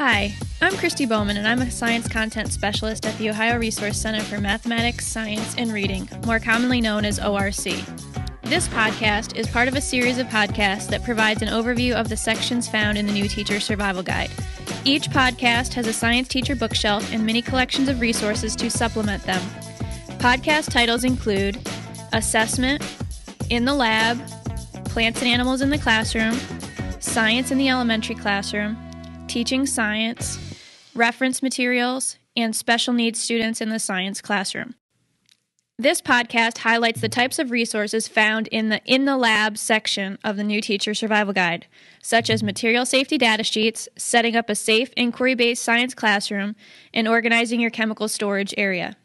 Hi, I'm Christy Bowman, and I'm a Science Content Specialist at the Ohio Resource Center for Mathematics, Science, and Reading, more commonly known as ORC. This podcast is part of a series of podcasts that provides an overview of the sections found in the New Teacher Survival Guide. Each podcast has a science teacher bookshelf and many collections of resources to supplement them. Podcast titles include Assessment, In the Lab, Plants and Animals in the Classroom, Science in the Elementary Classroom, Teaching Science, Reference Materials, and Special Needs Students in the Science Classroom. This podcast highlights the types of resources found in the Lab section of the New Teacher Survival Guide, such as material safety data sheets, setting up a safe inquiry-based science classroom, and organizing your chemical storage area.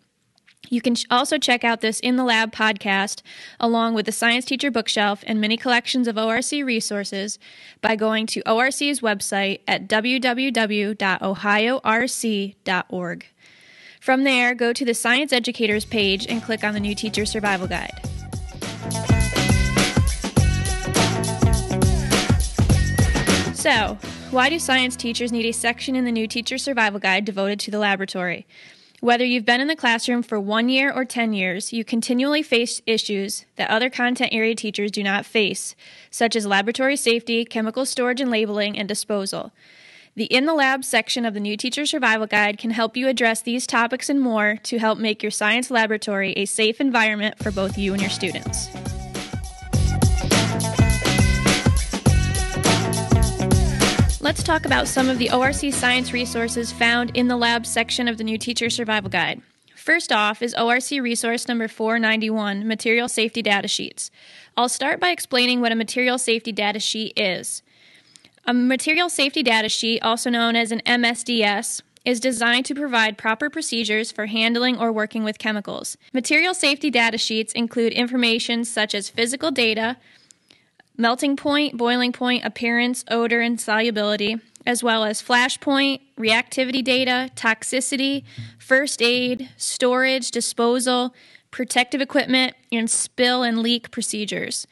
You can also check out this In the Lab podcast along with the Science Teacher Bookshelf and many collections of ORC resources by going to ORC's website at www.ohioRC.org. From there, go to the Science Educators page and click on the New Teacher Survival Guide. So, why do science teachers need a section in the New Teacher Survival Guide devoted to the laboratory? Whether you've been in the classroom for 1 year or 10 years, you continually face issues that other content area teachers do not face, such as laboratory safety, chemical storage and labeling, and disposal. The In the Lab section of the New Teacher Survival Guide can help you address these topics and more to help make your science laboratory a safe environment for both you and your students. Let's talk about some of the ORC science resources found in the Lab section of the New Teacher Survival Guide. First off is ORC resource number 491, Material Safety Data Sheets. I'll start by explaining what a material safety data sheet is. A material safety data sheet, also known as an MSDS, is designed to provide proper procedures for handling or working with chemicals. Material safety data sheets include information such as physical data, melting point, boiling point, appearance, odor, and solubility, as well as flash point, reactivity data, toxicity, first aid, storage, disposal, protective equipment, and spill and leak procedures.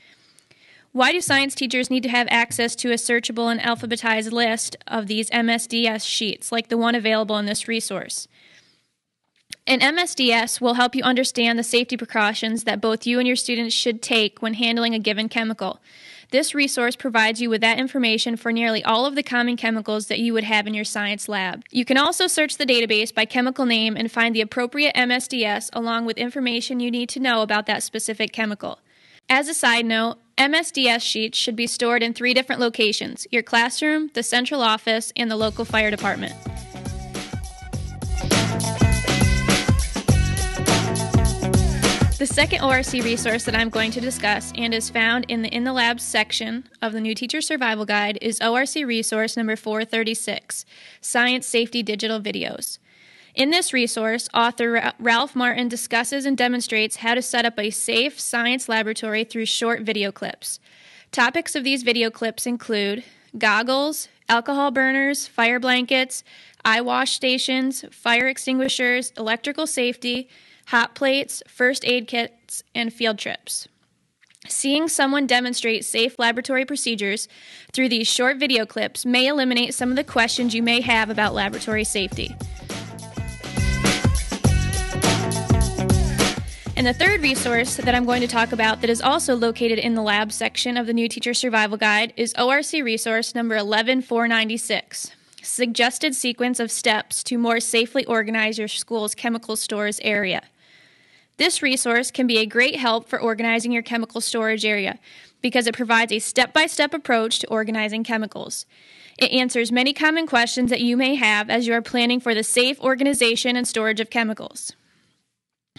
Why do science teachers need to have access to a searchable and alphabetized list of these MSDS sheets, like the one available in this resource? An MSDS will help you understand the safety precautions that both you and your students should take when handling a given chemical. This resource provides you with that information for nearly all of the common chemicals that you would have in your science lab. You can also search the database by chemical name and find the appropriate MSDS along with information you need to know about that specific chemical. As a side note, MSDS sheets should be stored in 3 different locations: your classroom, the central office, and the local fire department. The second ORC resource that I'm going to discuss and is found in the Lab section of the New Teacher Survival Guide is ORC resource number 436, Science Safety Digital Videos. In this resource, author Ralph Martin discusses and demonstrates how to set up a safe science laboratory through short video clips. Topics of these video clips include goggles, alcohol burners, fire blankets, eye wash stations, fire extinguishers, electrical safety, hot plates, first aid kits, and field trips. Seeing someone demonstrate safe laboratory procedures through these short video clips may eliminate some of the questions you may have about laboratory safety. And the third resource that I'm going to talk about that is also located in the Lab section of the New Teacher Survival Guide is ORC resource number 11496, Suggested Sequence of Steps to More Safely Organize Your School's Chemical Stores Area. This resource can be a great help for organizing your chemical storage area because it provides a step-by-step approach to organizing chemicals. It answers many common questions that you may have as you are planning for the safe organization and storage of chemicals.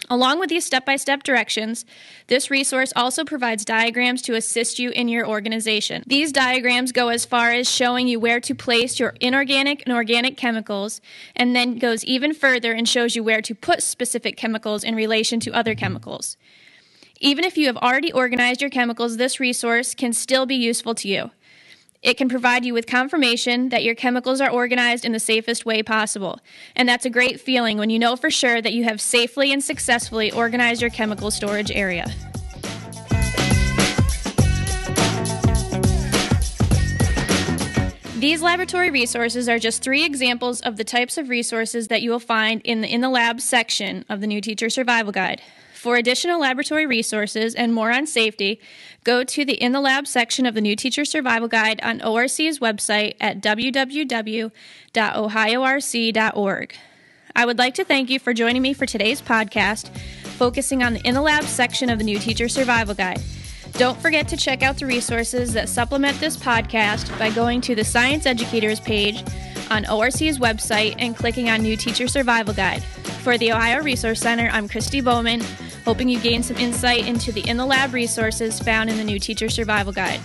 Along with these step-by-step directions, this resource also provides diagrams to assist you in your organization. These diagrams go as far as showing you where to place your inorganic and organic chemicals, and then goes even further and shows you where to put specific chemicals in relation to other chemicals. Even if you have already organized your chemicals, this resource can still be useful to you. It can provide you with confirmation that your chemicals are organized in the safest way possible. And that's a great feeling when you know for sure that you have safely and successfully organized your chemical storage area. These laboratory resources are just 3 examples of the types of resources that you will find in the Lab section of the New Teacher Survival Guide. For additional laboratory resources and more on safety, go to the In the Lab section of the New Teacher Survival Guide on ORC's website at www.ohioRC.org. I would like to thank you for joining me for today's podcast, focusing on the In the Lab section of the New Teacher Survival Guide. Don't forget to check out the resources that supplement this podcast by going to the Science Educators page on ORC's website and clicking on New Teacher Survival Guide. For the Ohio Resource Center, I'm Christy Bowman, hoping you gain some insight into the In the Lab resources found in the New Teacher Survival Guide.